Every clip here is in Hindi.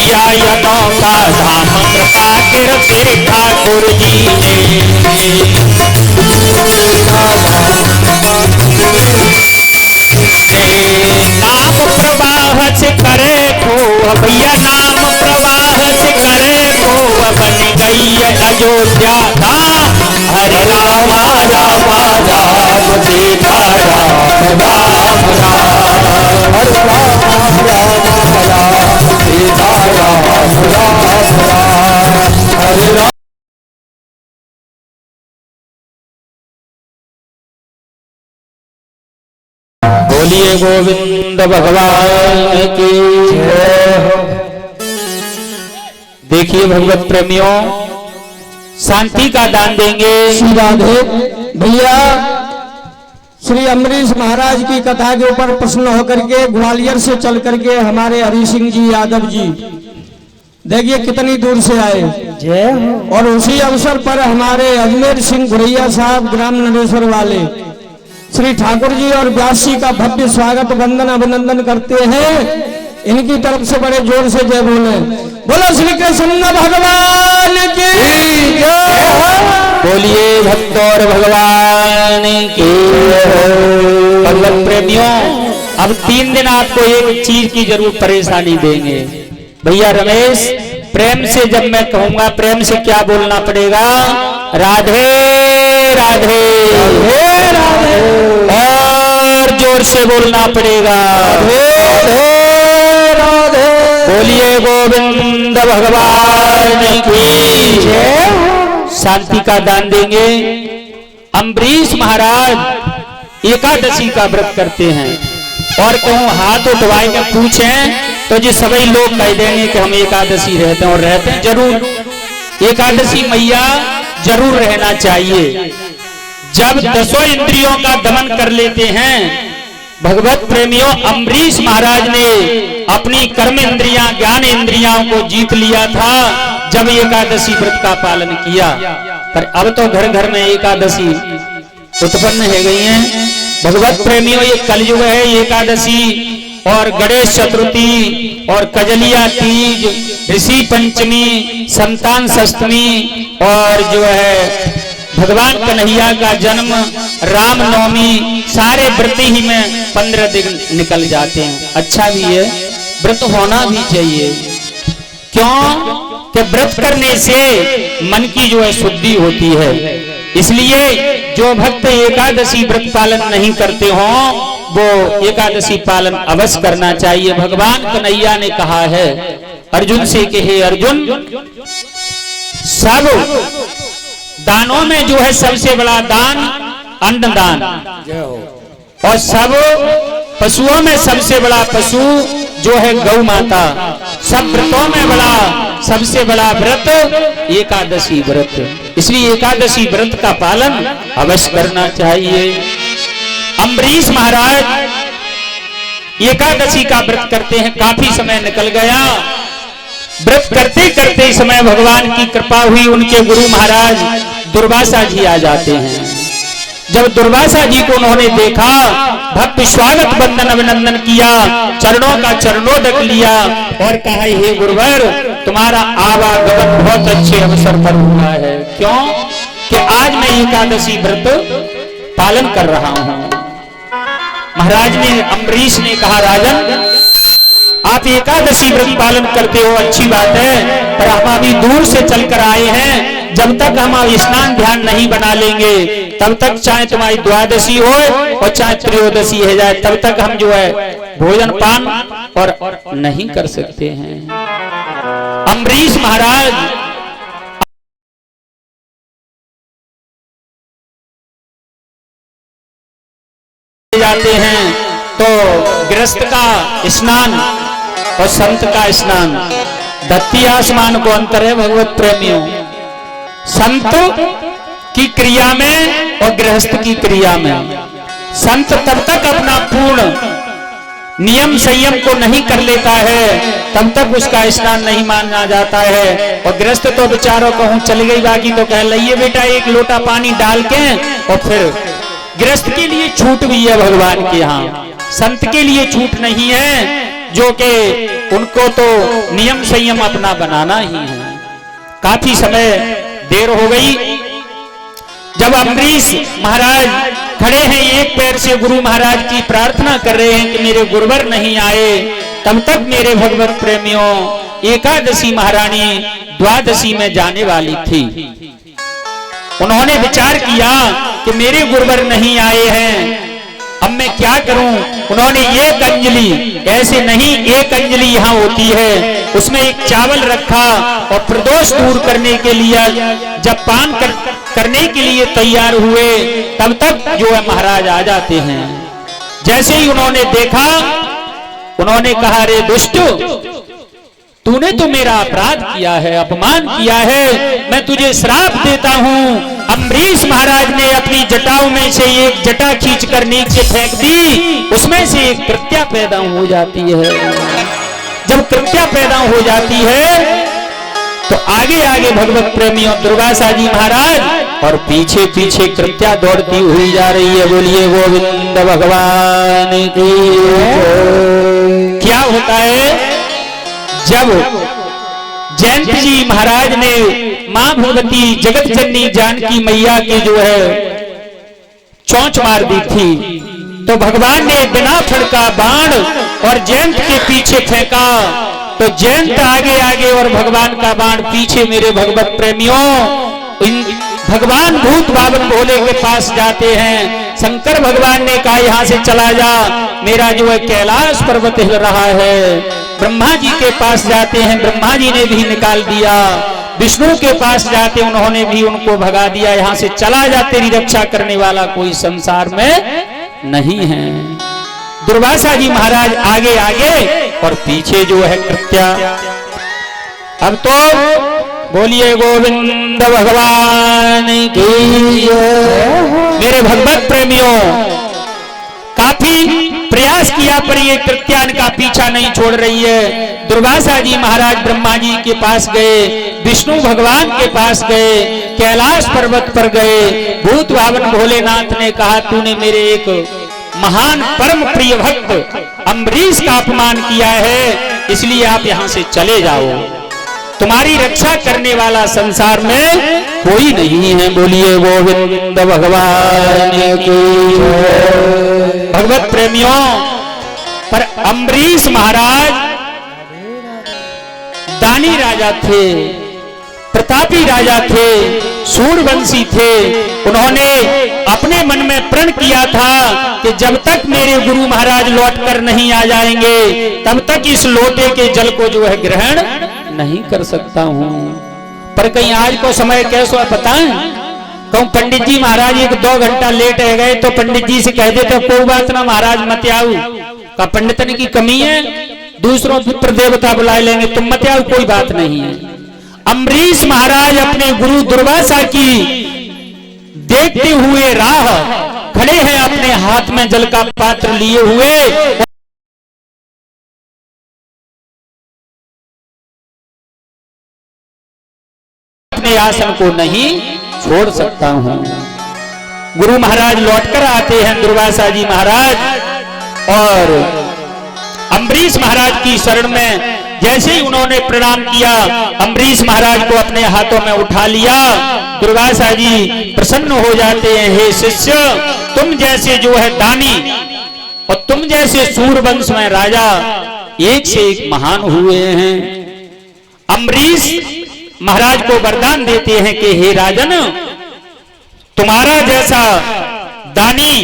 भैया यदों का धाम कृपा करते ठाकुर जी ने। नाम प्रवाह से करे को भैया नाम प्रवाह से करे को बन गई अयोध्या धाम। हरे राम राम राम सीता राम राम राम हरे राम राम राम सीता राम राम राम हरे राम। बोलिए गोविंद भगवान की जय हो। देखिए भगवत प्रेमियों, शांति का दान देंगे। श्री राधे भैया श्री अम्बरीश महाराज की कथा के ऊपर प्रश्न होकर के ग्वालियर से चल करके हमारे हरि सिंह जी यादव जी देखिए कितनी दूर से आए। जय हो। और उसी अवसर पर हमारे अजमेर सिंह गुरैया साहब ग्राम नरेश्वर वाले श्री ठाकुर जी और व्यास जी का भव्य स्वागत वंदन अभिनंदन करते हैं। इनकी तरफ से बड़े जोर से जय बोले। बोलो श्री कृष्ण भगवान की जय। बोलिए भक्त और भगवान की। भगवत प्रेमियों, अब 3 दिन आपको एक चीज की जरूर परेशानी देंगे। भैया रमेश, प्रेम से जब मैं कहूंगा प्रेम से क्या बोलना पड़ेगा? राधे राधे राधे। और जोर से बोलना पड़ेगा राधे राधे। बोलिए गोविंद भगवान की जय। शांति का दान देंगे। अम्बरीश महाराज एकादशी का व्रत करते हैं और कहूं हाथ उठवाएंगे पूछें तो जी सभी लोग कह देंगे कि हम एकादशी रहते हैं, और रहते हैं जरूर। एकादशी मैया जरूर रहना चाहिए। जब 10 इंद्रियों का दमन कर लेते हैं भगवत प्रेमियों, अम्बरीश महाराज ने अपनी कर्म इंद्रियां ज्ञान इंद्रियां को जीत लिया था जब एकादशी व्रत का पालन किया। पर अब तो घर घर में एकादशी उत्पन्न हो गई हैं। भगवत प्रेमियों, ये कलयुग है। एकादशी और गणेश चतुर्थी और कजलिया तीज, ऋषि पंचमी, संतान सप्तमी और जो है भगवान कन्हैया का जन्म, रामनवमी, सारे व्रत ही में 15 दिन निकल जाते हैं। अच्छा भी है, व्रत होना भी चाहिए। क्यों कि व्रत करने से मन की जो है शुद्धि होती है। इसलिए जो भक्त एकादशी व्रत पालन नहीं करते हो वो एकादशी पालन अवश्य करना चाहिए। भगवान कन्हैया ने कहा है अर्जुन से कि हे अर्जुन, सब दानों में जो है सबसे बड़ा दान अन्नदान, और सब पशुओं में सबसे बड़ा पशु जो है गौ माता। सब व्रतों में सबसे बड़ा व्रत एकादशी व्रत। इसलिए एकादशी व्रत का पालन अवश्य करना चाहिए। अम्बरीश महाराज एकादशी का व्रत करते हैं। काफी समय निकल गया। व्रत करते करते समय भगवान की कृपा हुई, उनके गुरु महाराज दुर्वासा जी आ जाते हैं। जब दुर्वासा जी को उन्होंने देखा, भक्ति स्वागत वंदन अभिनंदन किया, चरणों का चरणोदक लिया और कहा हे गुरुवर, तुम्हारा आवागमन बहुत अच्छे अवसर पर हुआ है। क्यों कि आज मैं एकादशी व्रत पालन कर रहा हूं। महाराज ने अम्बरीश ने कहा राजन, आप एकादशी व्रत पालन करते हो, अच्छी बात है, पर हम अभी दूर से चलकर आए हैं। जब तक हम स्नान ध्यान नहीं बना लेंगे तब तक चाहे तुम्हारी द्वादशी हो और चाहे त्रयोदशी हो जाए, तब तक हम जो है भोजन पान और नहीं कर सकते हैं। अम्बरीश महाराज जाते हैं तो गृहस्थ का स्नान और संत का स्नान धरती आसमान को अंतर है। भगवत प्रेमियों, संत की क्रिया में और गृहस्थ की क्रिया में, संत तब तक अपना पूर्ण नियम संयम को नहीं कर लेता है तब तक उसका स्नान नहीं माना जाता है। और गृहस्थ तो बेचारों कहूं चली गई, बाकी तो कह लिये बेटा एक लोटा पानी डाल के, और फिर गृहस्थ के लिए छूट भी है भगवान के यहाँ, संत के लिए छूट नहीं है। जो कि उनको तो नियम संयम अपना बनाना ही है। काफी समय देर हो गई। जब अम्बरीश महाराज खड़े हैं, एक पैर से गुरु महाराज की प्रार्थना कर रहे हैं कि मेरे गुरुवर नहीं आए, तब तक मेरे भगवत प्रेमियों एकादशी महारानी द्वादशी में जाने वाली थी। उन्होंने विचार किया कि मेरे गुरुवर नहीं आए हैं, अब मैं क्या करूं। उन्होंने एक अंजलि, ऐसे नहीं एक अंजलि यहाँ होती है, उसमें एक चावल रखा और प्रदोष दूर करने के लिए जब पान करने के लिए तैयार हुए, तब तक जो है महाराज आ जाते हैं। जैसे ही उन्होंने देखा, उन्होंने कहा, रे दुष्ट, तूने तो मेरा अपराध किया है, अपमान किया है, मैं तुझे श्राप देता हूं। अम्बरीश महाराज ने अपनी जटाओं में से एक जटा खींच कर नीचे फेंक दी, उसमें से एक कृत्या पैदा हो जाती है। जब कृत्या पैदा हो जाती है तो आगे आगे भगवत प्रेमियों दुर्वासा जी महाराज और पीछे पीछे कृत्या दौड़ती हुई जा रही है। बोलिए गोविंद भगवान की। क्या होता है, जब जयंत जी महाराज ने मां भगवती जगत जननी जानकी मैया की जो है चोंच मार दी थी, तो भगवान ने बिना फड़का बाण और जयंत के पीछे फेंका, तो जयंत आगे आगे और भगवान का बाण पीछे। मेरे भगवत प्रेमियों, भगवान भूत बावन भोले के पास जाते हैं। शंकर भगवान ने कहा, यहाँ से चला जा, मेरा जो है कैलाश पर्वत हिल रहा है। ब्रह्मा जी के पास जाते हैं, ब्रह्मा जी ने भी निकाल दिया। विष्णु के पास जाते, उन्होंने भी उनको भगा दिया, यहाँ से चला जा, तेरी रक्षा करने वाला कोई संसार में नहीं है। दुर्वासा जी महाराज आगे आगे और पीछे जो है कृत्या। अब तो बोलिए गोविंद भगवान की। मेरे भगवत प्रेमियों, काफी प्रयास किया पर ये कृत्या इनका पीछा नहीं छोड़ रही है। दुर्वासा जी महाराज ब्रह्मा जी के पास गए, विष्णु भगवान के पास गए, कैलाश पर्वत पर गए। भूत बावन भोलेनाथ ने कहा, तूने मेरे एक महान परम प्रिय भक्त अम्बरीश का अपमान किया है, इसलिए आप यहाँ से चले जाओ, तुम्हारी रक्षा करने वाला संसार में कोई नहीं है। बोलिए गोविंद भगवान की। भगवत प्रेमियों, पर अम्बरीश महाराज दानी राजा थे, प्रतापी राजा थे, सूरवंशी थे। उन्होंने अपने मन में प्रण किया था कि जब तक मेरे गुरु महाराज लौट कर नहीं आ जाएंगे, तब तक इस लोटे के जल को जो है ग्रहण नहीं कर सकता हूं। पर कहीं आज को समय कैसा है पता है, कहूं पंडित जी महाराज 1-2 घंटा लेट है गए तो पंडित जी से कह देते, कोई बात ना महाराज मत आओ, का पंडितन की कमी है, दूसरों पर देवता बुला लेंगे, तुम मत आओ, कोई बात नहीं है। अम्बरीश महाराज अपने गुरु दुर्वासा की देखते हुए राह खड़े हैं, अपने हाथ में जल का पात्र लिए हुए, अपने आसन को नहीं छोड़ सकता हूं। गुरु महाराज लौटकर आते हैं, दुर्वासा जी महाराज, और अम्बरीश महाराज की शरण में जैसे ही उन्होंने प्रणाम किया, अम्बरीश महाराज को अपने हाथों में उठा लिया। दुर्वासा जी प्रसन्न हो जाते हैं, हे शिष्य, तुम जैसे जो है दानी और तुम जैसे सूरवंश में राजा एक से एक महान हुए हैं। अम्बरीश महाराज को वरदान देते हैं कि हे राजन, तुम्हारा जैसा दानी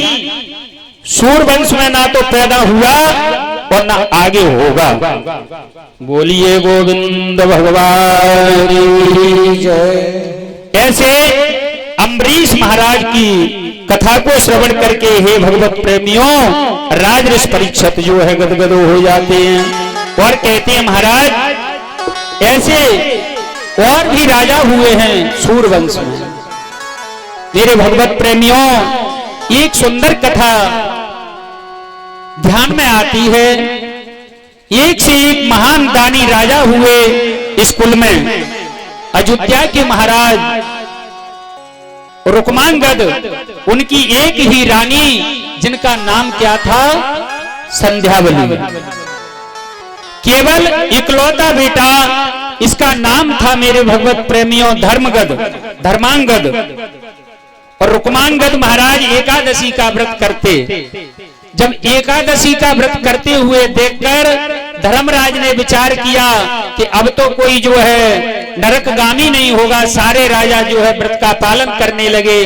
सूरवंश में ना तो पैदा हुआ और ना आगे होगा। बोलिए गोविंद भगवान की जय। ऐसे अम्बरीश महाराज की कथा को श्रवण करके हे भगवत प्रेमियों, राजऋषि परीक्षित जो है गदगद हो जाते हैं और कहते हैं, महाराज ऐसे और भी राजा हुए हैं सूरवंश में। मेरे भगवत प्रेमियों, एक सुंदर कथा ध्यान में आती है। एक से एक महान दानी राजा हुए इस कुल में। अयोध्या के महाराज रुक्मांगद, उनकी एक ही रानी जिनका नाम क्या था, संध्यावली। केवल इकलौता बेटा, इसका नाम था मेरे भगवत प्रेमियों धर्मगद, धर्मांगद। और रुक्मांगद महाराज एकादशी का व्रत करते। जब एकादशी का व्रत करते हुए देखकर धर्मराज ने विचार किया कि अब तो कोई जो है नरकगामी नहीं होगा, सारे राजा जो है व्रत का पालन करने लगे,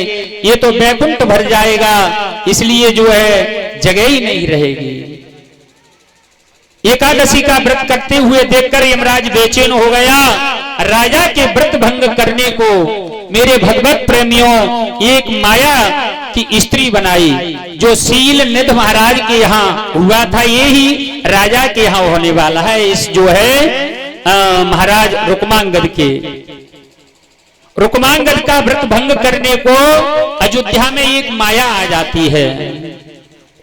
ये तो वैकुंठ भर जाएगा, इसलिए जो है जगह ही नहीं रहेगी। एकादशी का व्रत करते हुए देखकर यमराज बेचैन हो गया। राजा के व्रत भंग करने को मेरे भगवत प्रेमियों एक माया की स्त्री बनाई, जो शील निध महाराज के यहाँ हुआ था, ये ही राजा के यहाँ होने वाला है। इस जो है महाराज रुक्मांगद के, रुक्मांगद का व्रत भंग करने को अयोध्या में एक माया आ जाती है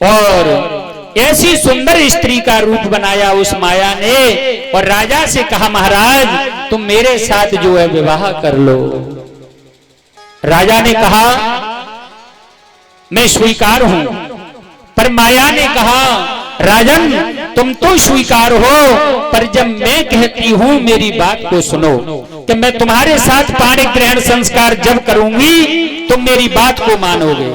और ऐसी सुंदर स्त्री का रूप बनाया उस माया ने और राजा से कहा, महाराज तुम मेरे साथ जो है विवाह कर लो। राजा ने कहा मैं स्वीकार हूं, पर माया ने कहा राजन तुम तो स्वीकार हो, पर जब मैं कहती हूं मेरी बात को सुनो कि मैं तुम्हारे साथ पाणी ग्रहण संस्कार जब करूंगी तुम मेरी बात को मानोगे।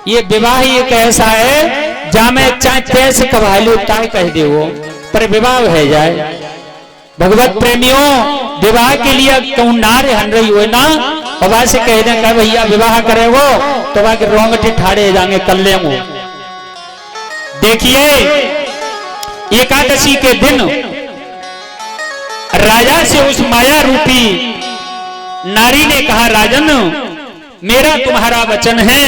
ये विवाह एक ऐसा है जहां मैं चाहे पैसे कमा लो ताय कह दे वो, पर विवाह है जाए। भगवत प्रेमियों विवाह के लिए कौन नारे हन रही हो ना, बाबा से कह दें भैया विवाह करे वो तो बाकी रोंगटे ठाड़े जाएंगे कर ले। देखिए एकादशी के दिन राजा से उस माया रूपी नारी ने कहा, राजन मेरा तुम्हारा वचन है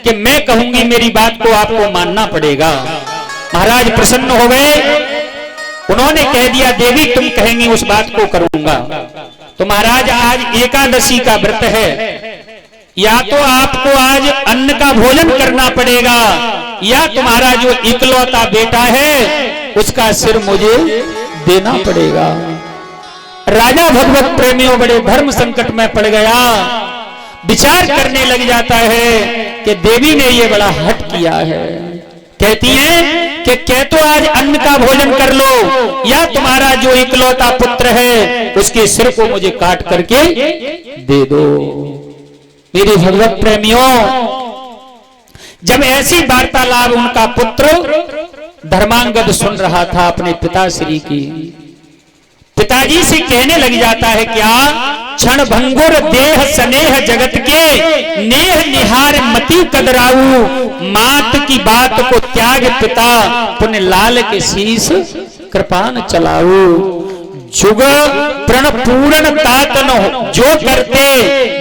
कि मैं कहूंगी मेरी बात को आपको मानना पड़ेगा। महाराज प्रसन्न हो गए, उन्होंने कह दिया देवी तुम कहेंगी उस बात को करूंगा। तो महाराज आज एकादशी का व्रत है, या तो आपको आज अन्न का भोजन करना पड़ेगा या तुम्हारा जो इकलौता बेटा है उसका सिर मुझे देना पड़ेगा। राजा भगवत प्रेमियों बड़े धर्म संकट में पड़ गया, विचार करने लग जाता है कि देवी ने ये बड़ा हट किया है। कहती है कि कह तो आज अन्न का भोजन कर लो या तुम्हारा जो इकलौता पुत्र है उसके सिर को मुझे काट करके दे दो। मेरे भगवत प्रेमियों जब ऐसी वार्तालाप उनका पुत्र धर्मांगद सुन रहा था अपने पिताश्री की, पिताजी से कहने लग जाता है क्या क्षण भंगुर देह स्नेह जगत के नेह निहार मति कदराऊ, मात की बात को त्याग पिता पुण्य लाल के शीश कृपान चलाऊ। जुग प्रण पूर्ण तातन जो करते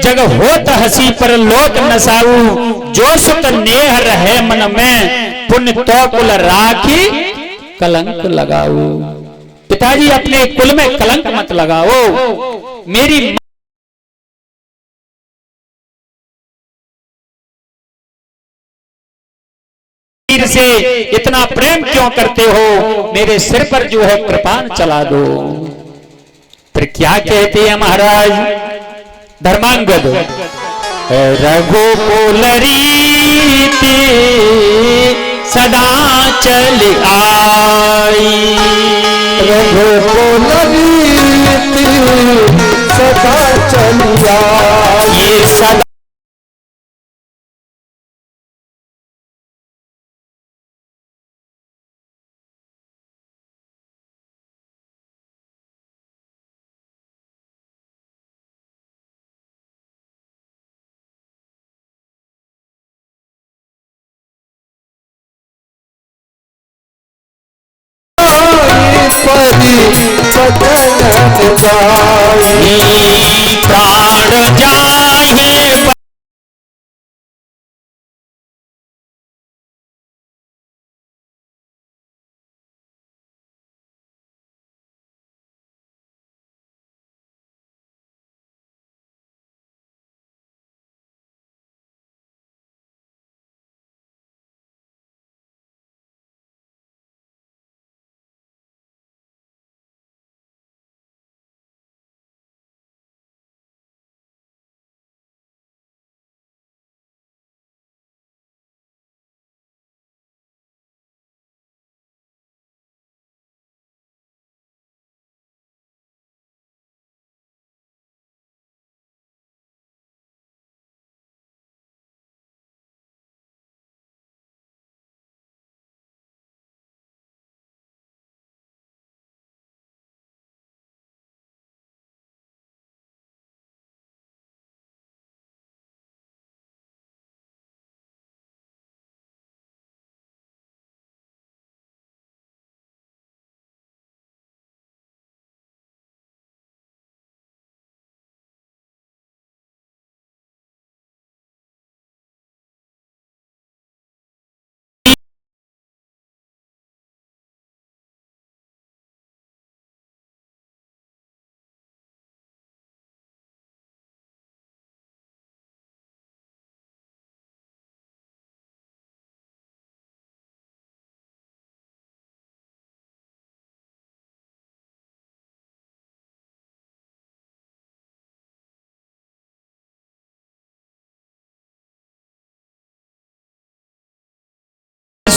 जग होत हसी पर लोक नसाऊ, जो सुत नेह रहे मन में पुण्य तो कुल राखी कलंक लगाऊ। पिताजी अपने कुल में कलंक मत लगाओ, मेरी से इतना प्रेम क्यों करते हो, मेरे सिर पर जो है कृपान चला दो। फिर क्या कहते हैं महाराज धर्मांगद, रघुकुल रीति सदा चल आई, रघुकुल रीति सदा चल आई, ये सदा प्राण जाए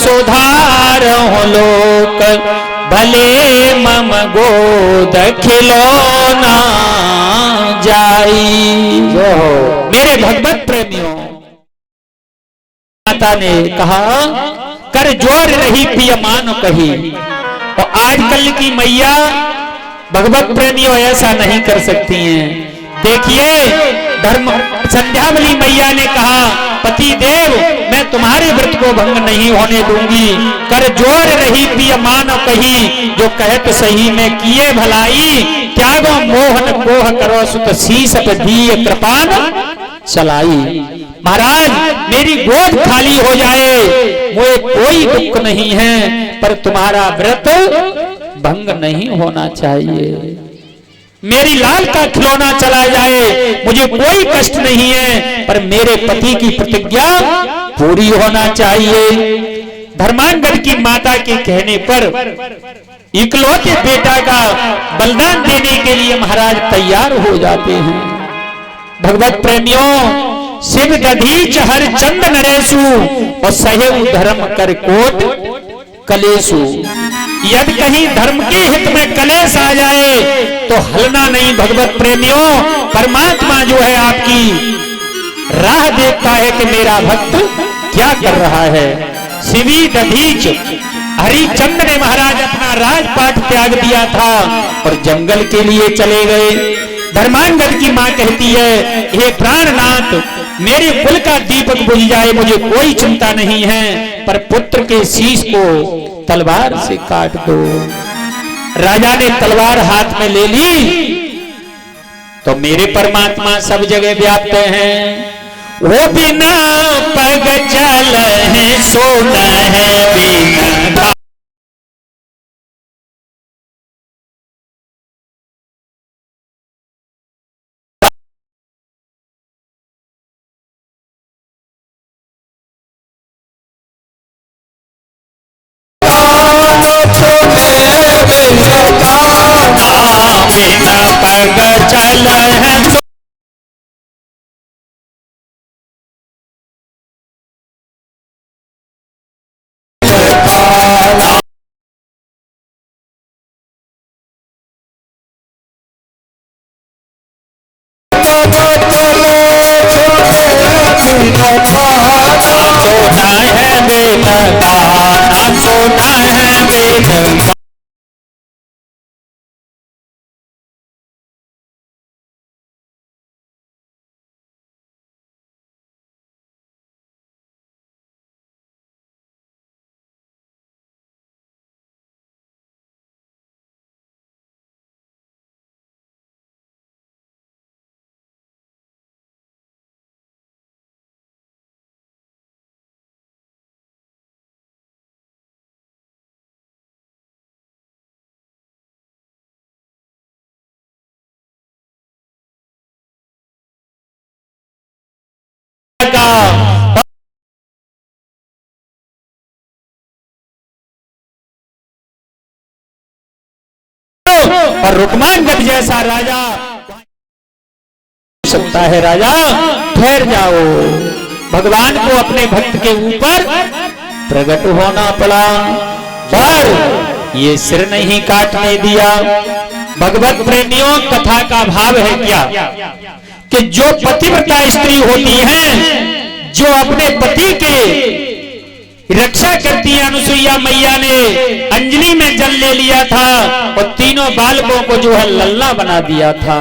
सुधार लोक भले मम गोद खिलौना जाई। मेरे भगवत प्रेमियों, माता ने कहा कर जोर रही पिया मान कही। और आजकल की मैया भगवत प्रेमियों ऐसा नहीं कर सकती हैं। देखिए धर्म संध्यावली मैया ने कहा पति देव मैं तुम्हारे व्रत को भंग नहीं होने दूंगी। कर जोर रही पिया मान कही, जो कहत सही में किए भलाई। त्यागो मोहन कोह करो सुत शीस पे दिए कृपान चलाई। महाराज मेरी गोद खाली हो जाए मुझे कोई दुख नहीं है, पर तुम्हारा व्रत भंग नहीं होना चाहिए। मेरी लाल का खिलौना चला जाए मुझे कोई कष्ट नहीं है, पर मेरे पति की प्रतिज्ञा पूरी होना चाहिए। धर्मांगद की माता के कहने पर इकलौते बेटा का बलिदान देने के लिए महाराज तैयार हो जाते हैं। भगवत प्रेमियों, शिव दधीच हर चंद नरेशु और सहेव धर्म कर कोट कलेशु। यदि कहीं धर्म के हित में कलेश आ जाए तो हलना नहीं। भगवत प्रेमियों, परमात्मा जो है आपकी राह देखता है कि मेरा भक्त क्या कर रहा है। शिवी दधीच हरिचंद ने महाराज अपना राजपाट त्याग दिया था और जंगल के लिए चले गए। धर्मांगद की मां कहती है हे प्राणनाथ मेरे कुल का दीपक बुझ जाए मुझे कोई चिंता नहीं है, पर पुत्र के शीश को तलवार से काट दो। राजा ने तलवार हाथ में ले ली तो मेरे परमात्मा सब जगह व्याप्त हैं। वो बिना पग चल है सोना है बिना पग चल है सोना है बेटा सोना है बेटा। और रुक्मांगद जैसा राजा सकता है। राजा ठहर जाओ। भगवान को अपने भक्त के ऊपर प्रकट होना पड़ा पर ये सिर नहीं काटने दिया। भगवत प्रेमियों, कथा का भाव है क्या कि जो पतिव्रता स्त्री होती हैं, जो अपने पति के रक्षा करती है, अनुसुईया मैया ने अंजलि में जल ले लिया था और तीनों बालकों को जो है लल्ला बना दिया था।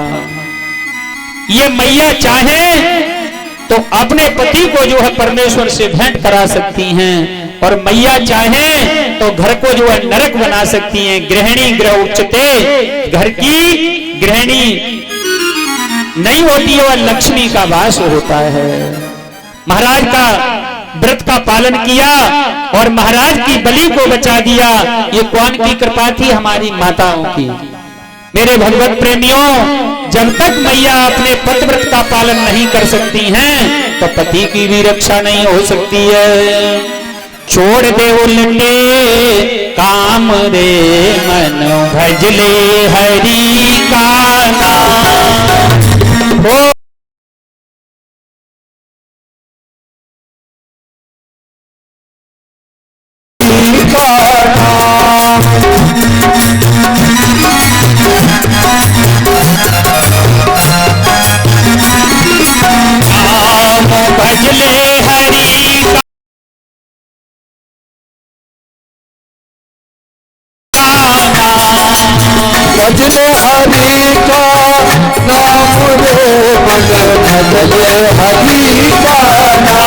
ये मैया चाहे तो अपने पति को जो है परमेश्वर से भेंट करा सकती हैं, और मैया चाहे तो घर को जो है नरक बना सकती हैं। गृहिणी गृह उच्चते, घर की गृहिणी नहीं होती है, वह लक्ष्मी का वास होता है। महाराज का व्रत का पालन किया और महाराज की बलि को बचा दिया। ये कौन की कृपा थी? हमारी माताओं की। मेरे भगवत प्रेमियों, जब तक मैया अपने पतिव्रत का पालन नहीं कर सकती हैं तो पति की भी रक्षा नहीं हो सकती है। छोड़ दे उल्टे काम रे मन भजले हरि का नाम। भजले हरि भजले हरि का नाम रे भजले हरि का नाम।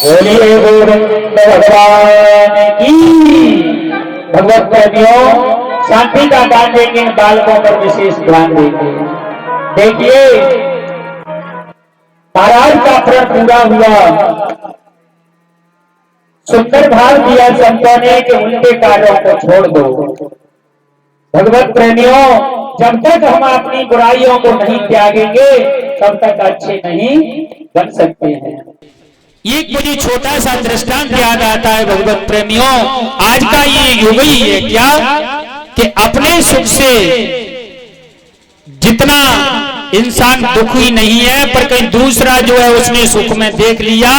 बोलिए गोविंद भगवान की। भगवत प्रेमियों, शांति का दान देंगे, बालकों पर विशेष ध्यान देंगे। देखिए, महाराज का प्रण पूरा हुआ। सुंदर भाव दिया संतों ने कि उनके कार्यों को छोड़ दो। भगवत प्रेमियों, जब तक हम अपनी बुराइयों को नहीं त्यागेंगे तब तक अच्छे नहीं बन सकते हैं। एक मुझे छोटा सा दृष्टांत याद आता है भगवत प्रेमियों। आज का ये युग ही है क्या कि अपने सुख से जितना इंसान दुखी नहीं है, पर कहीं दूसरा जो है उसने सुख में देख लिया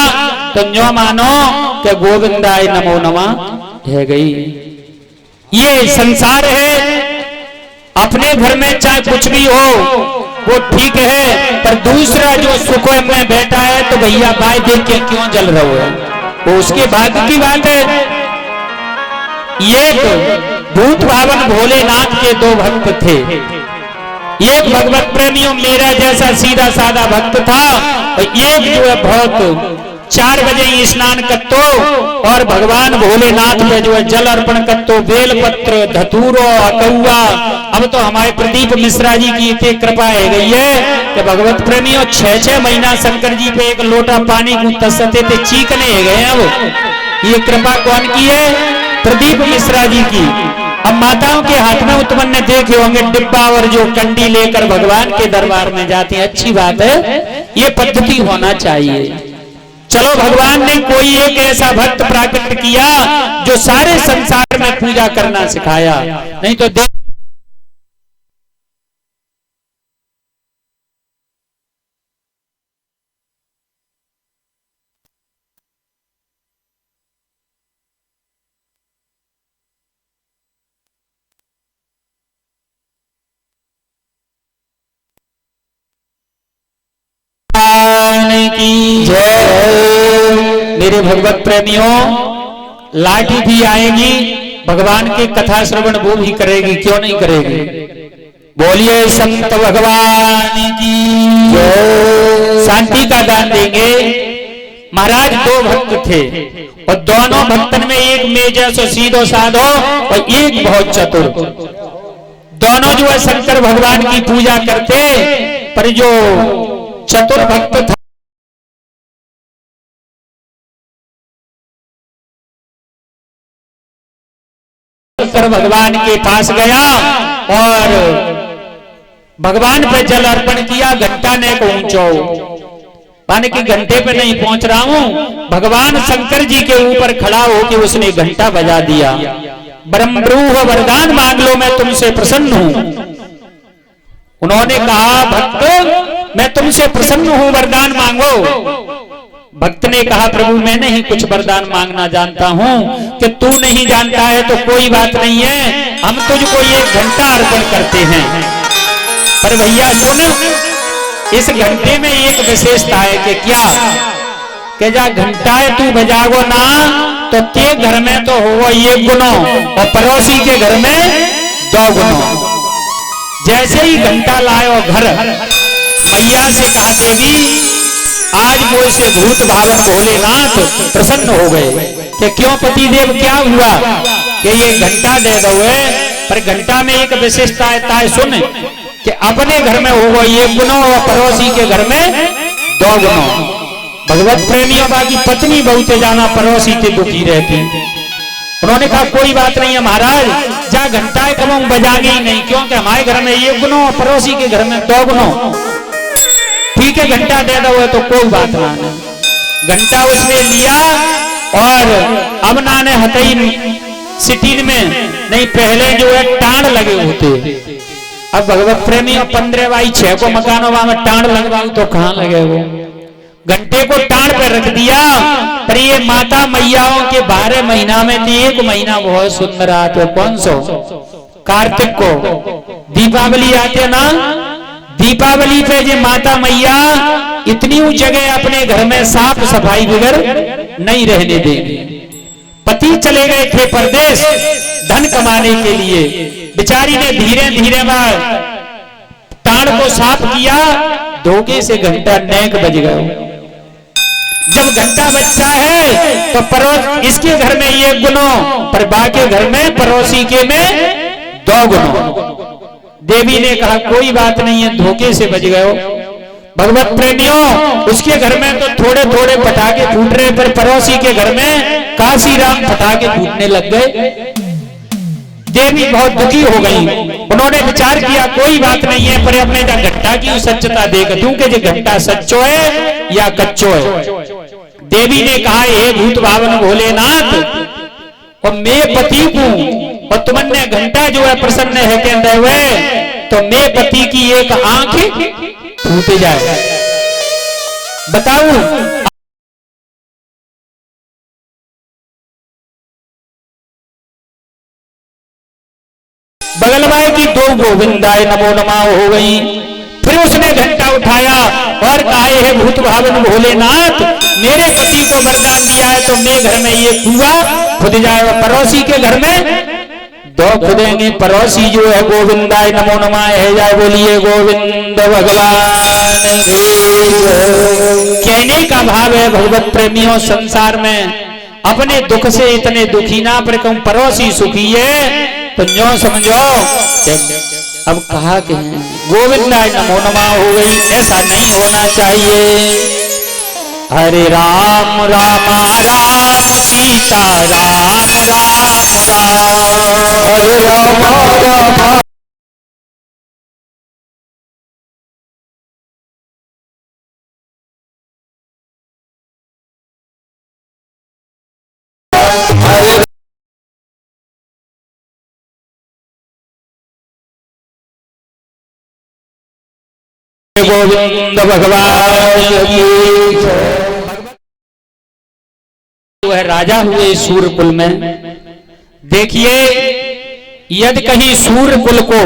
तो जो मानो कि गोविंदाय नमो नमः है गई। ये संसार है, अपने घर में चाहे कुछ भी हो वो ठीक है, पर दूसरा जो सुख में बैठा है तो भैया बाय देख के क्यों जल रहे हो, वो उसके भाग्य की बात है। ये भूत भावन भोलेनाथ के दो भक्त थे। एक भगवत प्रेमियों मेरा जैसा सीधा साधा भक्त था, और एक जो है बहुत 4 बजे स्नान करतो और भगवान भोलेनाथ पे जो है जल अर्पण करतो, बेलपत्र धतूरो अकौआ। अब तो हमारे प्रदीप मिश्रा जी की इतनी कृपा है गई है कि भगवत प्रेमियों 6-6 महीना शंकर जी पे एक लोटा पानी को तसते थे, चीखने गए। अब ये कृपा कौन की है? प्रदीप मिश्रा जी की। अब माताओं के हाथ में तुमने देखे होंगे डिब्बा और जो कंडी लेकर भगवान के दरबार में जाती है, अच्छी बात है, ये पद्धति होना चाहिए। चलो भगवान ने कोई एक ऐसा भक्त प्राकट किया जो सारे संसार में पूजा करना सिखाया, नहीं तो देख की जय। मेरे भगवत प्रेमियों, लाठी भी आएगी, भगवान की कथा श्रवण वो भी करेगी, क्यों नहीं करेगी? बोलिए संत भगवान की जय। शांति का दान देंगे। महाराज 2 भक्त थे और दोनों भक्तन में एक मेजर सीधो साधो और एक बहुत चतुर। दोनों जो है शंकर भगवान की पूजा करते, पर जो चतुर भक्त था शंकर भगवान के पास गया और भगवान पे जल अर्पण किया। घंटा ने को ऊंचो, माने कि घंटे पे नहीं पहुंच रहा हूं, भगवान शंकर जी के ऊपर खड़ा होकर उसने घंटा बजा दिया। ब्रह्मरूह वरदान मांग लो, मैं तुमसे प्रसन्न हूं। उन्होंने कहा भक्त मैं तुमसे प्रसन्न हूं, वरदान मांगो। भक्त ने कहा प्रभु मैं नहीं कुछ वरदान मांगना जानता हूं, कि तू नहीं जानता है तो कोई बात नहीं है, हम तुझको ये घंटा अर्पण करते हैं। पर भैया सुन, इस घंटे में एक विशेषता है कि क्या कि जा घंटा तू बजागो ना तो ते घर में तो हो 1 गुनो और पड़ोसी के घर में 2 गुनो। जैसे ही घंटा लायो घर, मैया से कहा देवी आज मुझ से भूत भावन भोलेनाथ प्रसन्न हो गए। कि क्यों पतिदेव क्या हुआ? कि ये घंटा दे दो। पर घंटा में एक विशेषता है, सुन कि अपने घर में हो 1 गुनो और पड़ोसी के घर में 2 गुनो। भगवत प्रेमियों बाकी पत्नी बहुत जाना पड़ोसी के दुखी रहती। उन्होंने कहा कोई बात नहीं है महाराज, जा घंटा कम बजागे ही नहीं, क्योंकि हमारे घर में 1 गुनो और पड़ोसी के घर में 2 गुनो। ठीक है घंटा दे दो तो कोई बात ना। घंटा उसने लिया और अब नाने हथई सिटी में नहीं, पहले जो है टाण लगे होते। अब भगवत प्रेमी 15x6 को मकानों में टाण लगवाऊ तो कहां लगे वो? घंटे को टाण पे रख दिया। पर ये माता मैयाओं के 12 महीना में थी, 1 महीना बहुत सुंदर आते। कौन सो? कार्तिक को दीपावली आते ना, दीपावली पे ये माता मैया इतनी जगह अपने घर में साफ सफाई बगैर नहीं रहने देंगी। पति चले गए थे परदेश धन कमाने के लिए, बेचारी ने धीरे धीरे टाण को साफ किया, धोखे से घंटा नेक बज गया। जब घंटा बजता है तो पड़ोस इसके घर में 1 गुनो, पर बाकी घर में पड़ोसी के में 2 गुनो। देवी ने कहा कोई बात नहीं है, धोखे से बच गए हो। भगवत प्रेमियों, उसके घर में तो थोड़े थोड़े पटाखे फूट रहे, पर पड़ोसी के घर में काशी राम पटाखे फूटने लग गए। देवी बहुत दुखी हो गई। उन्होंने विचार किया कोई बात नहीं है, पर अपने घंटा की सच्चता देख दूं कि ये घंटा सच्चो है या कच्चो है। देवी ने कहा हे भूत भावन भोलेनाथ, और मैं पति को और तुमने घंटा जो है प्रसन्न है कहते हुए, तो मैं पति की एक आंख छूट जाए। बताऊं बगल वाले की दो गोविंदाय नमो नमः हो गई। फिर उसने घंटा उठाया और कहा हे भूत भावन भोलेनाथ, मेरे पति को वरदान दिया है तो मेरे घर में ये कुआं खुद जाए और पड़ोसी के घर में दो खुदेंगे। पड़ोसी जो है गोविंदाय नमो नमः है जाए, बोलिए गोविंद भगवान। कहने का भाव है भगवत प्रेमियों, संसार में अपने दुख से इतने दुखी ना पर कहूं पड़ोसी सुखी है तो न्यों समझो अब कहा कि गोविंदाय नमो नमः हो गई। ऐसा नहीं होना चाहिए। हरे राम राम राम सीता राम राम राम हरे राम राम हरे गोविंद भगवान की जो है राजा हुए सूर्यकुल में। देखिए यदि कहीं सूर्यकुल को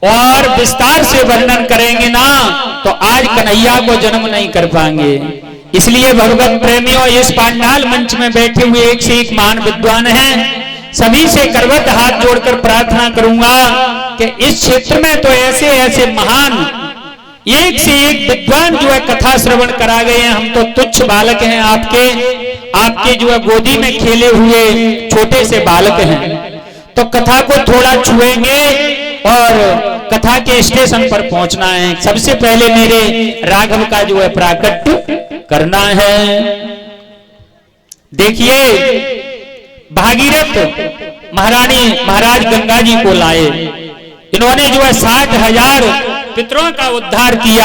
और विस्तार से वर्णन करेंगे ना तो आज कन्हैया को जन्म नहीं कर पाएंगे। इसलिए भगवत प्रेमियों इस पांडाल मंच में बैठे हुए एक से एक महान विद्वान हैं, सभी से करवत हाथ जोड़कर प्रार्थना करूंगा कि इस क्षेत्र में तो ऐसे ऐसे महान एक से एक विद्वान जो है कथा श्रवण करा गए हैं। हम तो तुच्छ बालक हैं, आपके जो है गोदी में खेले हुए छोटे से बालक हैं। तो कथा को थोड़ा छुएंगे और कथा के स्टेशन पर पहुंचना है। सबसे पहले मेरे राघव का जो है प्राकट्य करना है। देखिए भागीरथ महाराज गंगा जी को लाए। इन्होंने जो है 60,000 पितरों का उद्धार किया।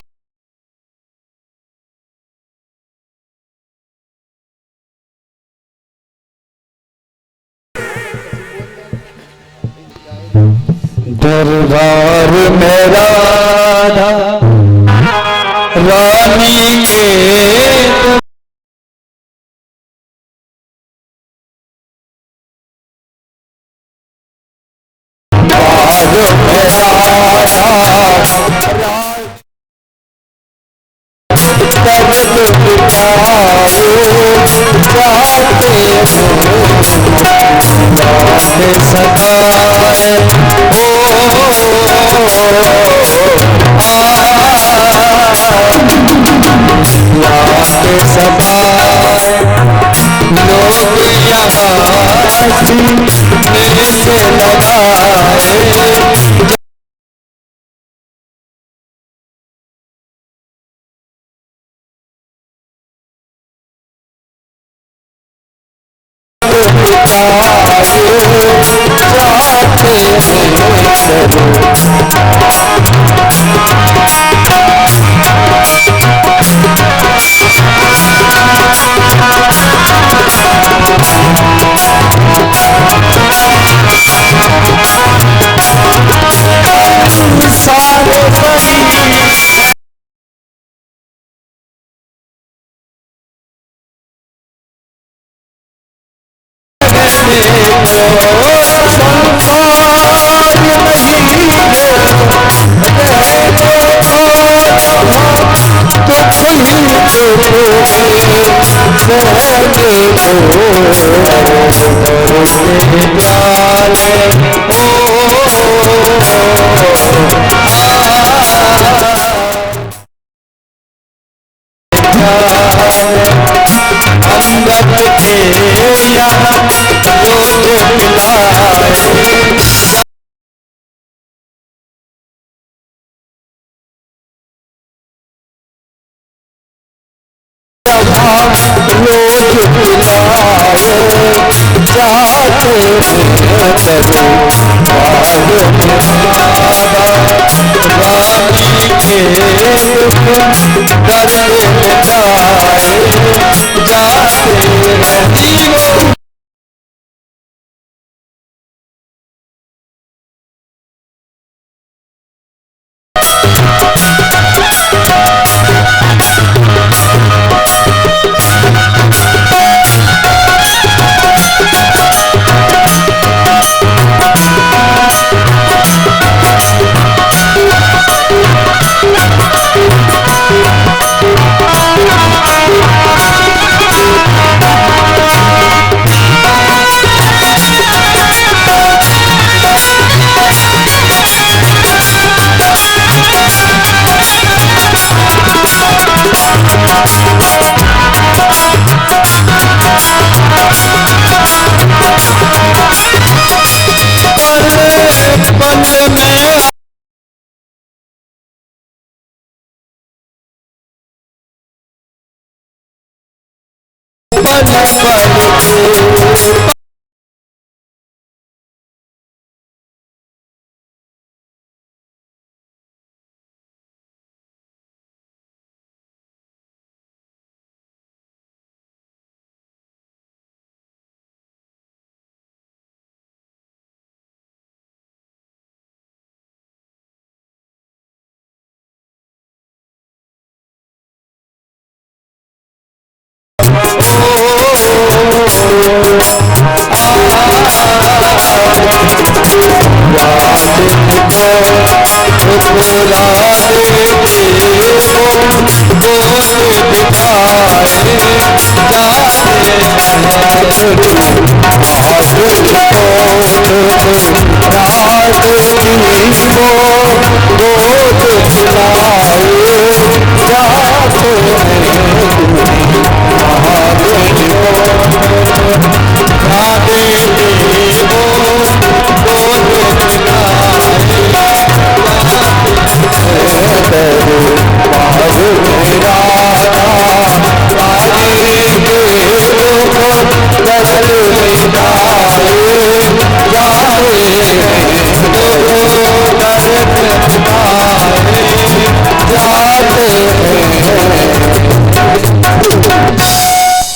दरबार में राधा रानी के पल में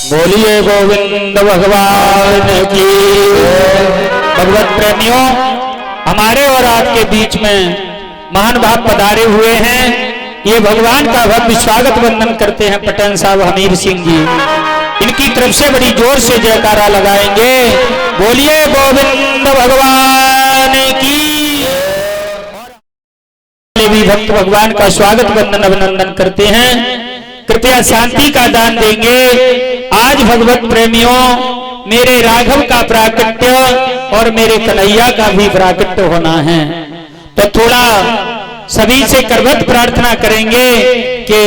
बोलिए गोविंद भगवान की। भगवत प्रेमियों, हमारे और आपके बीच में महान भाव पधारे हुए हैं। ये भगवान का भव्य स्वागत वंदन करते हैं पटेल साहब हमीर सिंह जी। इनकी तरफ से बड़ी जोर से जयकारा लगाएंगे। बोलिए गोविंद भगवान की। भी भक्त भगवान का स्वागत वंदन अभिनंदन करते हैं। कृपया शांति का दान देंगे। आज भगवत प्रेमियों, मेरे राघव का प्राकट्य और मेरे कन्हैया का भी प्राकट्य होना है, तो थोड़ा सभी से करवत प्रार्थना करेंगे कि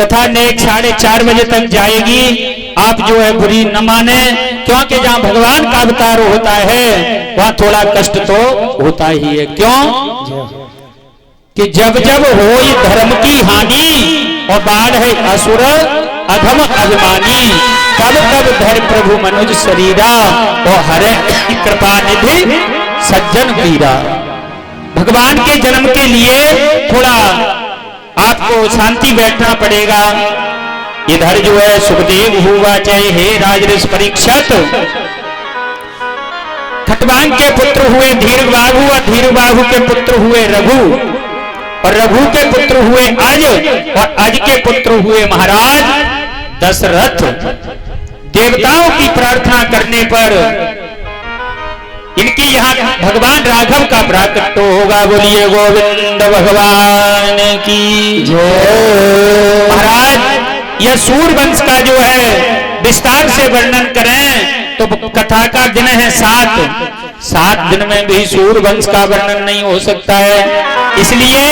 कथा नेक 4:30 बजे तक जाएगी। आप जो है बुरी न माने, क्योंकि जहाँ भगवान का अवतार होता है वहाँ थोड़ा कष्ट तो होता ही है। क्यों कि जब जब हो धर्म की हानि और बाढ़ है असुर अधम अभिमानी, तब तब धर प्रभु मनुज शरीरा और हरे कृपा निधि सज्जन पीरा। भगवान के जन्म के लिए थोड़ा आपको शांति बैठना पड़ेगा। इधर जो है सुखदेव हुआ चाहे हे राजऋषि परीक्षित, खटवान के पुत्र हुए धीरबाहु और धीरबाहु के पुत्र हुए रघु और रघु के पुत्र हुए अज और अज के पुत्र हुए महाराज दशरथ। देवताओं की प्रार्थना करने पर इनके यहाँ भगवान राघव का प्राकट्य होगा। बोलिए गोविंद भगवान की जय। महाराज, यह सूर वंश का जो है विस्तार से वर्णन करें तो कथा का दिन है 7 दिन में भी सूर वंश का वर्णन नहीं हो सकता है। इसलिए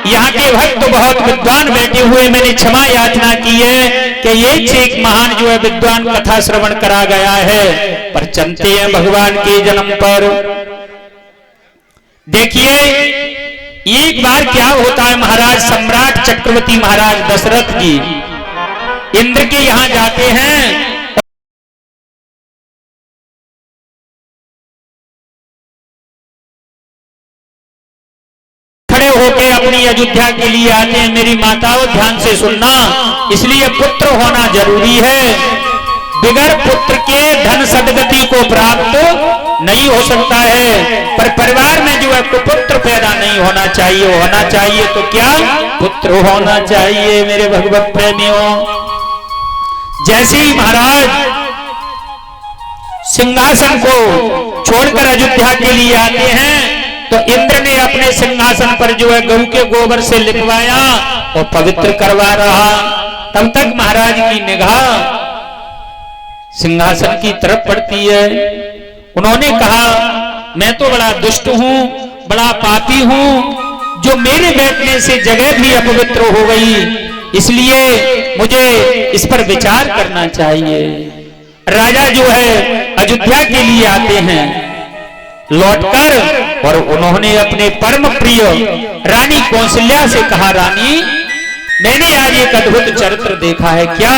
यहाँ के भक्त तो बहुत विद्वान बैठे हुए, मैंने क्षमा याचना की है कि एक से एक महान जो है विद्वान कथा श्रवण करा गया है, पर चलते हैं भगवान के जन्म पर। देखिए एक बार क्या होता है, महाराज सम्राट चक्रवर्ती महाराज दशरथ जी इंद्र के यहाँ जाते हैं। होके अपनी अयोध्या के लिए आते हैं। मेरी माताओं ध्यान से सुनना, इसलिए पुत्र होना जरूरी है। बिगर पुत्र के धन सदगति को प्राप्त नहीं हो सकता है। पर परिवार में जो है कुपुत्र पैदा नहीं होना चाहिए। होना चाहिए तो क्या, पुत्र होना चाहिए। मेरे भगवत प्रेमियों, जैसे ही महाराज सिंहासन को छोड़कर अयोध्या के लिए आते हैं तो इंद्र ने अपने सिंहासन पर जो है गऊ के गोबर से लिपवाया और पवित्र करवा रहा। तब तक महाराज की निगाह सिंहासन की तरफ पड़ती है। उन्होंने कहा, मैं तो बड़ा दुष्ट हूं, बड़ा पापी हूं, जो मेरे बैठने से जगह भी अपवित्र हो गई। इसलिए मुझे इस पर विचार करना चाहिए। राजा जो है अयोध्या के लिए आते हैं लौटकर, और उन्होंने अपने परम प्रिय रानी कौशल्या से कहा, रानी मैंने आज एक अद्भुत चरित्र देखा है क्या,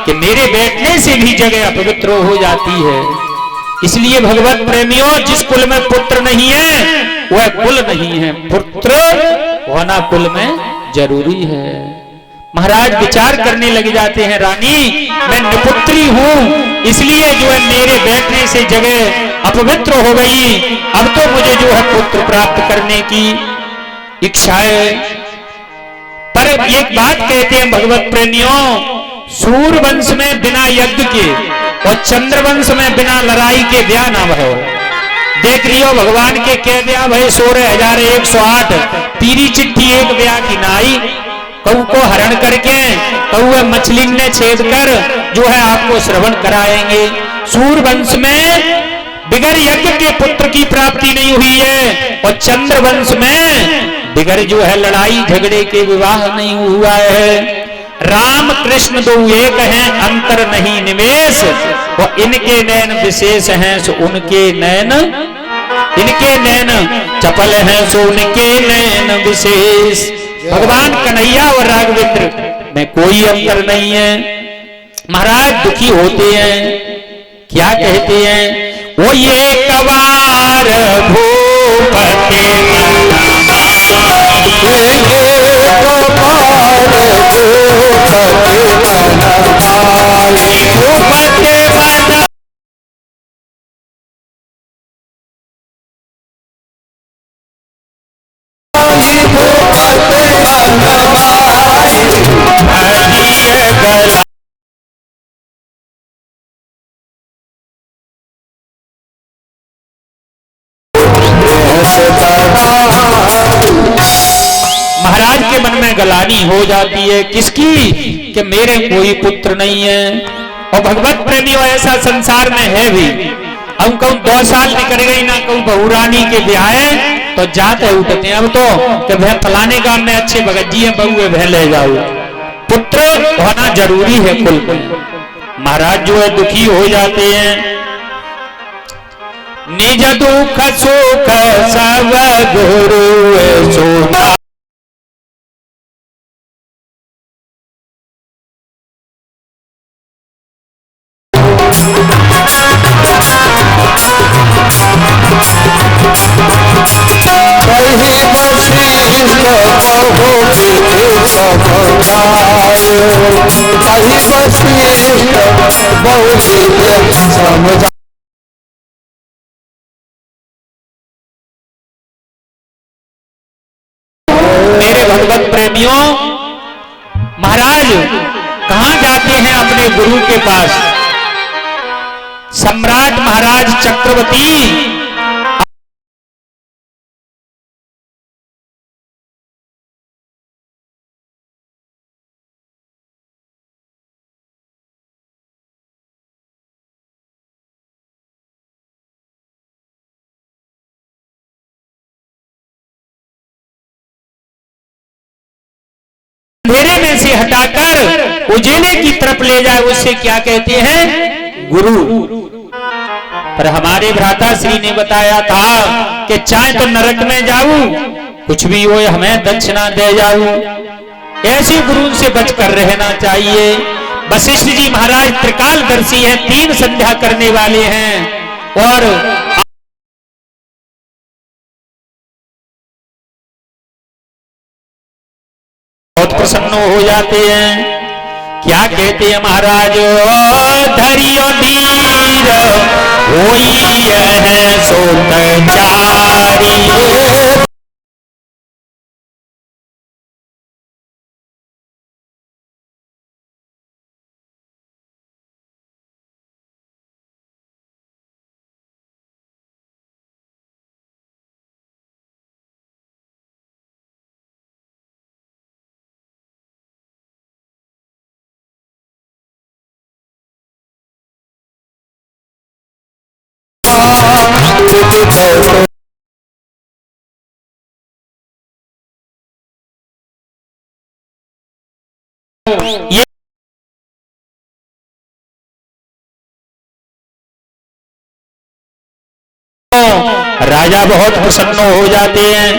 कि मेरे बैठने से भी जगह अपवित्र हो जाती है। इसलिए भगवत प्रेमियों, जिस कुल में पुत्र नहीं है वह कुल नहीं है, पुत्र होना कुल में जरूरी है। महाराज विचार करने लग जाते हैं, रानी मैं निपुत्री हूं, इसलिए जो है मेरे बैठने से जगह अपवित्र हो गई, अब तो मुझे जो है पुत्र प्राप्त करने की इच्छा है। पर एक बात कहते हैं भगवत प्रेमियों, सूर्य वंश में बिना यज्ञ के और चंद्रवंश में बिना लड़ाई के ब्याह न भयो। देख लियो भगवान के कह दिया भाई 16,108 पीरी चिट्ठी एक ब्याह की नाई, कऊ को हरण करके कऊ मछली ने छेद कर जो है आपको श्रवण कराएंगे। सूर्य वंश में बिगर यज्ञ के पुत्र की प्राप्ति नहीं हुई है, और चंद्र वंश में बिगर जो है लड़ाई झगड़े के विवाह नहीं हुआ है। राम कृष्ण दो एक हैं, अंतर नहीं निमेष, और इनके नैन विशेष हैं सो उनके नैन, इनके नैन चपल हैं सो उनके नैन विशेष। भगवान कन्हैया और राघवेंद्र में कोई अंतर नहीं है। महाराज दुखी होते हैं, क्या कहते हैं, वो ये कवार भूपति महाराज के मन में गलानी हो जाती है, किसकी, कि मेरे कोई पुत्र नहीं है। और भगवत प्रेमियों ऐसा संसार में है भी, हम कहूं 2 साल निकल गई ना कहूं बहू रानी के ब्याह तो जाते उठते हैं अब तो कि वह फलाने गांव में अच्छे भगत जी है, बहू वह ले जाओ। पुत्र होना जरूरी है कुल में। महाराज जो है दुखी हो जाते हैं, निज दुख सुख सब गुरु सोना, मेरे भगवत प्रेमियों, महाराज कहां जाते हैं, अपने गुरु के पास। सम्राट महाराज चक्रवर्ती अंधेरे में से हटाकर उजेले की तरफ ले जाए, उससे क्या कहते हैं, गुरु। पर हमारे भ्राता श्री ने बताया था कि चाहे तो नरक में जाऊं, कुछ भी हो हमें दक्षिणा दे जाऊं। ऐसे गुरु से बचकर रहना चाहिए। वशिष्ठ जी महाराज त्रिकालदर्शी हैं, 3 संध्या करने वाले हैं, और बहुत प्रसन्न हो जाते हैं। क्या कहते हैं महाराज, धरियो धीर होई है सोत चारी, राजा बहुत प्रसन्न हो जाते हैं।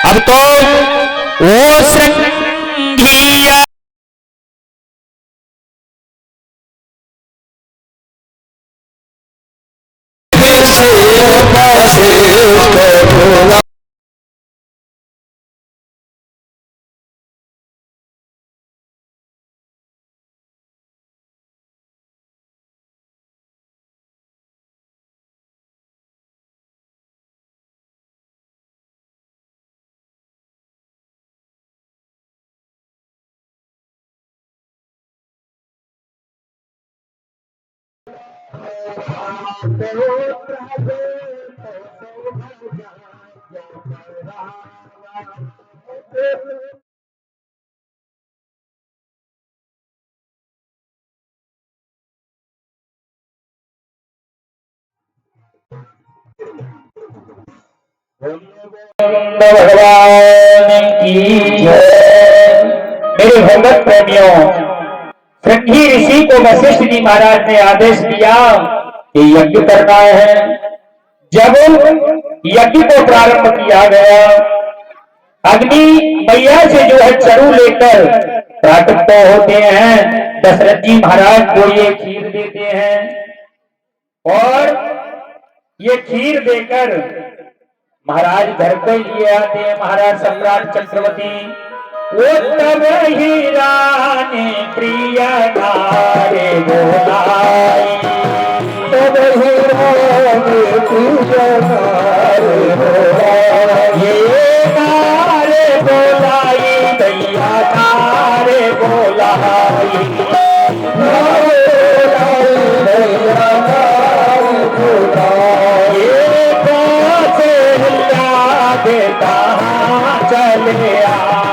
अब तो वो श्रृंगिया भगवान की जय। मेरे भगवत प्रेमियों, श्रृंगी ऋषि को वशिष्ठ जी महाराज ने आदेश दिया कि यज्ञ करना है। जब यज्ञ को प्रारंभ किया गया, अग्नि मैया से जो है चरु लेकर प्राकट होते हैं, दशरथ जी महाराज को ये खीर देते हैं और ये खीर देकर महाराज घर को लिए आते हैं। महाराज सम्राट चक्रवर्ती वो तब ही रानी प्रिय नारे बोलाई, तब ही रानी प्रिय नारे बोलाई, ये नारे बोलाई दैया नारे बोलाई, चले आई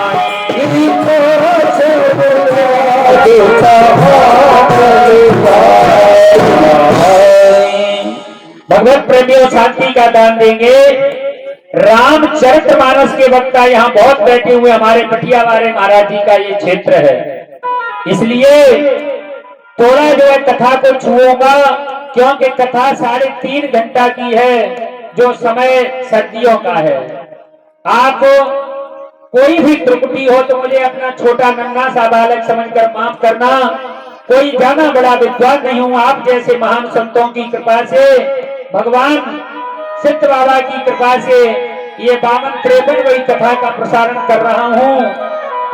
भगवत प्रेमियों शांति का दान देंगे। रामचरितमानस के वक्ता यहाँ बहुत बैठे हुए हमारे पटियावारे महाराज जी का ये क्षेत्र है, इसलिए थोड़ा जो है कथा को छुओगा, क्योंकि कथा 3.5 घंटा की है, जो समय सर्दियों का है। आप कोई भी त्रुटि हो तो मुझे अपना छोटा नन्हा सा बालक समझकर माफ करना। कोई जाना बड़ा विद्वान नहीं हूं, आप जैसे महान संतों की कृपा से, भगवान सिद्ध बाबा की कृपा से ये 52-53वीं कथा का प्रसारण कर रहा हूं।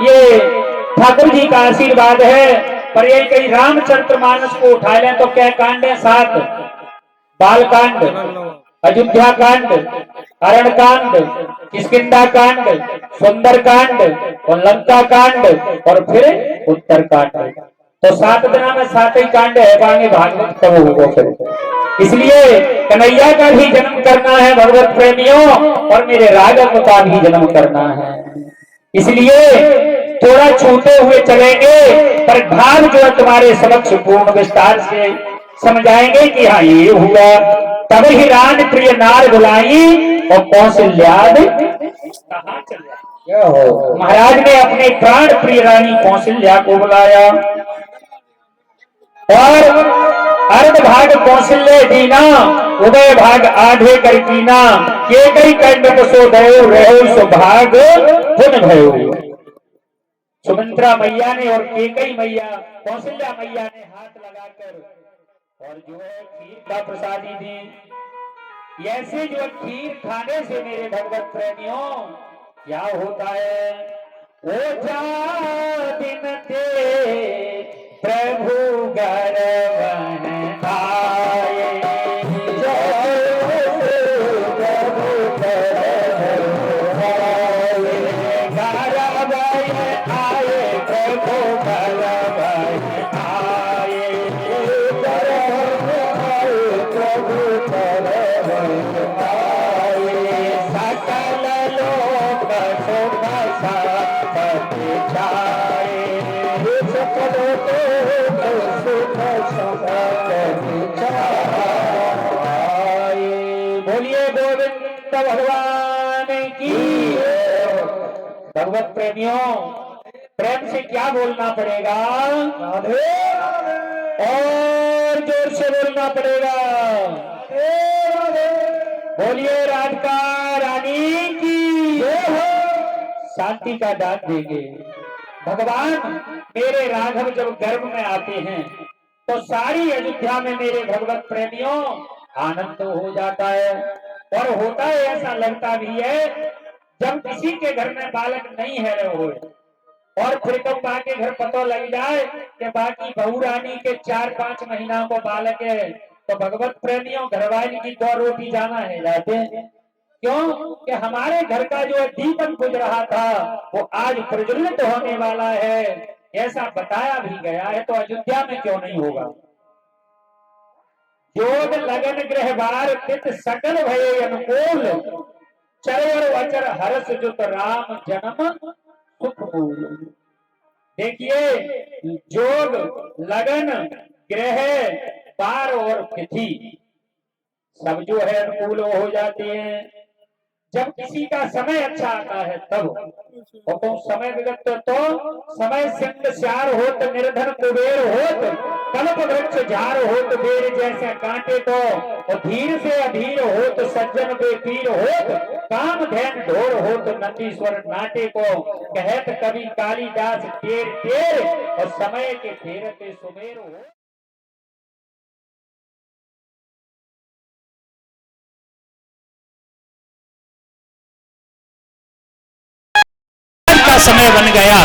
ये ठाकुर जी का आशीर्वाद है। पर ये कहीं रामचरितमानस को उठा लें तो क्या कांड है? 7 बालकांड, अयोध्या कांड, अरण कांड, किष्किंधा कांड, सुंदर कांड और लंका कांड और फिर उत्तर कांड। तो 7 दिना में 7 ही कांड है। बांगे भागवत कब होगा? इसलिए कन्हैया का भी जन्म करना है भगवत प्रेमियों, और मेरे राघव का भी जन्म करना है। इसलिए थोड़ा छूते हुए चलेंगे, पर भाव जो है तुम्हारे समक्ष पूर्ण विस्तार से समझाएंगे कि हाँ ये हुआ। तब ही रान प्रिय नार बुलाई और कौशल्याद कहाँ चला। महाराज ने अपने प्राण प्रिय रानी कौशल्या को बुलाया और अर्ध भाग कौशल्य दीना, उदय भाग आधे कर कीना, के कई कंड सो दयो रहो सुभाग पुन भयो। सुमित्रा मैया ने और केकई मैया, कौशल्या मैया ने हाथ लगाकर और जो है खीर का प्रसादी दी। ऐसे जो खीर खाने से मेरे भगवत प्रेमियों क्या होता है? ओ जा दिन ते प्रभु गर्वन आए, बोलिए गोविंद भगवान की। भगवत प्रेमियों, प्रेम से क्या बोलना पड़ेगा? और जोर से बोलना पड़ेगा। बोलिए राधिका रानी की जय हो। शांति का दान देंगे। भगवान मेरे राघव जब गर्भ में आते हैं तो सारी अयोध्या में मेरे भगवत प्रेमियों आनंद हो जाता है। और होता है ऐसा लगता भी है जब किसी के घर में बालक नहीं है रहो और फिर कब बा के घर पता लग जाए कि बाकी बहू रानी के 4-5 महीना को बालक है तो भगवत प्रेमियों घरवाली की 2 रोटी जाना है जाते हैं। क्यों कि हमारे घर का जो दीपक बुझ रहा था वो आज प्रज्वलित होने वाला है, ऐसा बताया भी गया है। तो अयोध्या में क्यों नहीं होगा। योग लगन गृह बार तित सकल भये अनुकूल चर वचर हर्ष जुत राम जन्म सुख मूल। देखिए जोग लगन ग्रह बार और तिथि सब जो है अनुकूल हो जाते हैं। जब किसी का समय अच्छा आता है तब और तो समय विगत तो समय सिंह श्यार होत निर्धन कुबेर होत कल्प वृक्ष झार होत बेर जैसे कांटे को और धीर से अधीर होत सज्जन बेपीर होत काम धैन ढोर होत नंदीश्वर नाटे को कहत कवि कालिदास टेर टेर और समय के फेरते सुमेर हो। का समय बन गया।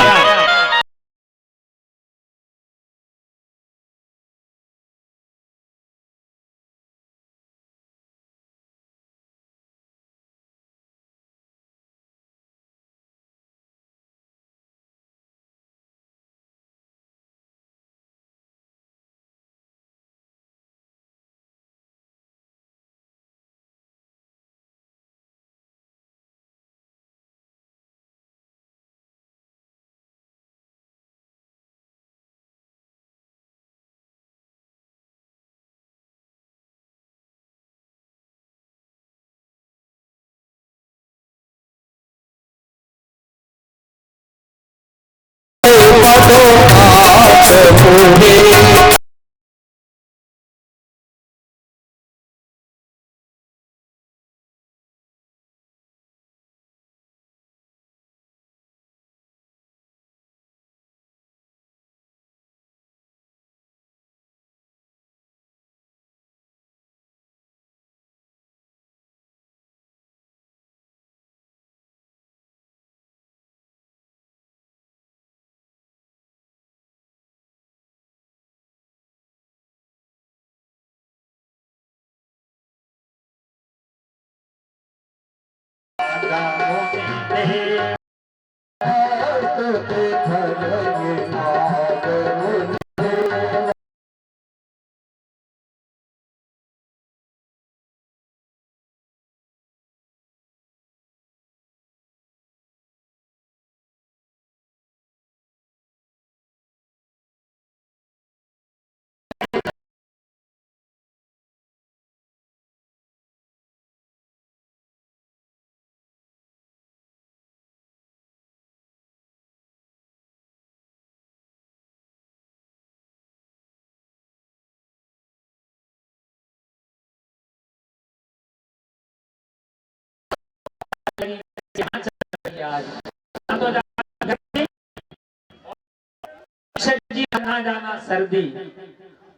जी आना जाना सर्दी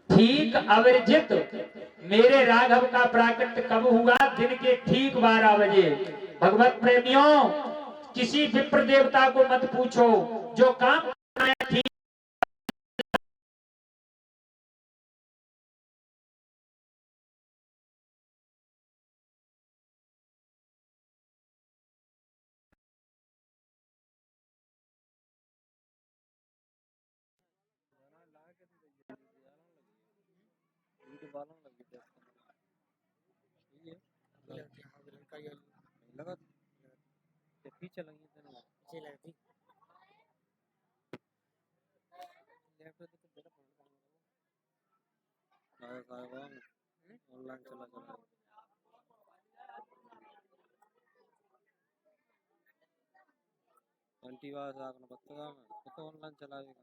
ठीक अवर्जित मेरे राघव का प्राकट्य कब हुआ। दिन के ठीक 12 बजे। भगवत प्रेमियों किसी विप्र देवता को मत पूछो जो काम ठीक ऑनलाइन चला चला घंटी बार सागन बत्तगा में तो ऑनलाइन चलाएगा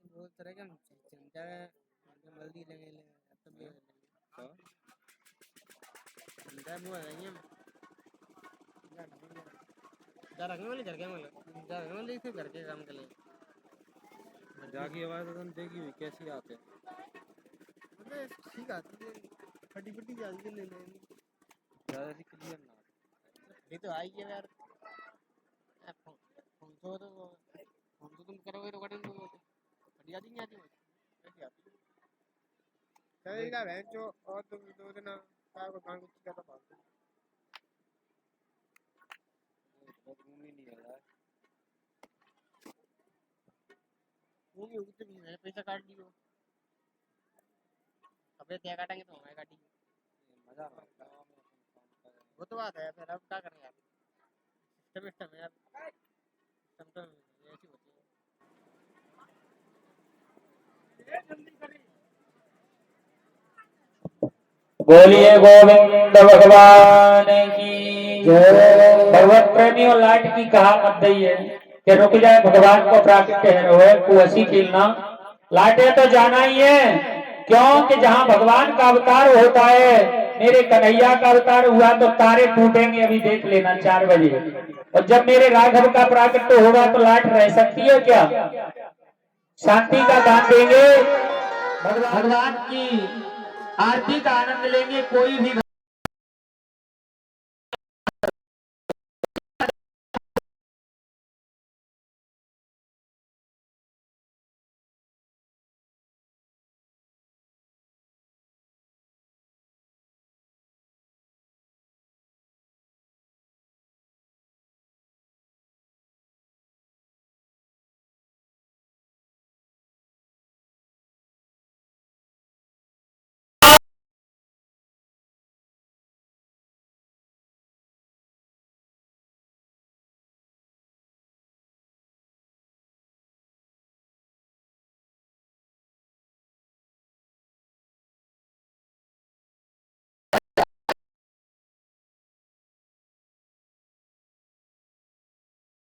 बहुत तरह का चिंता है जल्दी लगे ले जा मुआ नहीं है जा रखने वाली घर के मतलब जा रखने वाली से घर के काम के लिए जागी आवाज तो देखी हुई कैसी आते मतलब ठीक आती है फटी फटी जाती है ले ले ज्यादा सी क्लियर ना ये तो आई है यार फोन तो तुम करोगे रिकॉर्डिंग तो फटी जाती नहीं आती कैसी आती चलेगा बहन जो और तुम दो दिन का को काम कुछ का तो फालतू बहुत घूम ही नहीं रहा घूम ही उगते भी है पैसा काट दियो अबे क्या काटेंगे तो हमें काटेंगे मजा आ रहा है वो तो बात है फिर अब क्या करें यार सिस्टम है यार सिस्टम तो ऐसी होती है बोलिए गोविंद भगवान की जय। भगवत प्रेमियों लाट की कहा मत दी है कि रुक जाए भगवान को प्राकृत है कुशी खेलना लाटे तो जाना ही है क्योंकि जहाँ भगवान का अवतार होता है मेरे कन्हैया का अवतार हुआ तो तारे टूटेंगे अभी देख लेना 4 बजे और जब मेरे राघव का प्राकट्य होगा तो लाट रह सकती है क्या शांति का दान देंगे भगवान की आरती का आनंद लेंगे कोई भी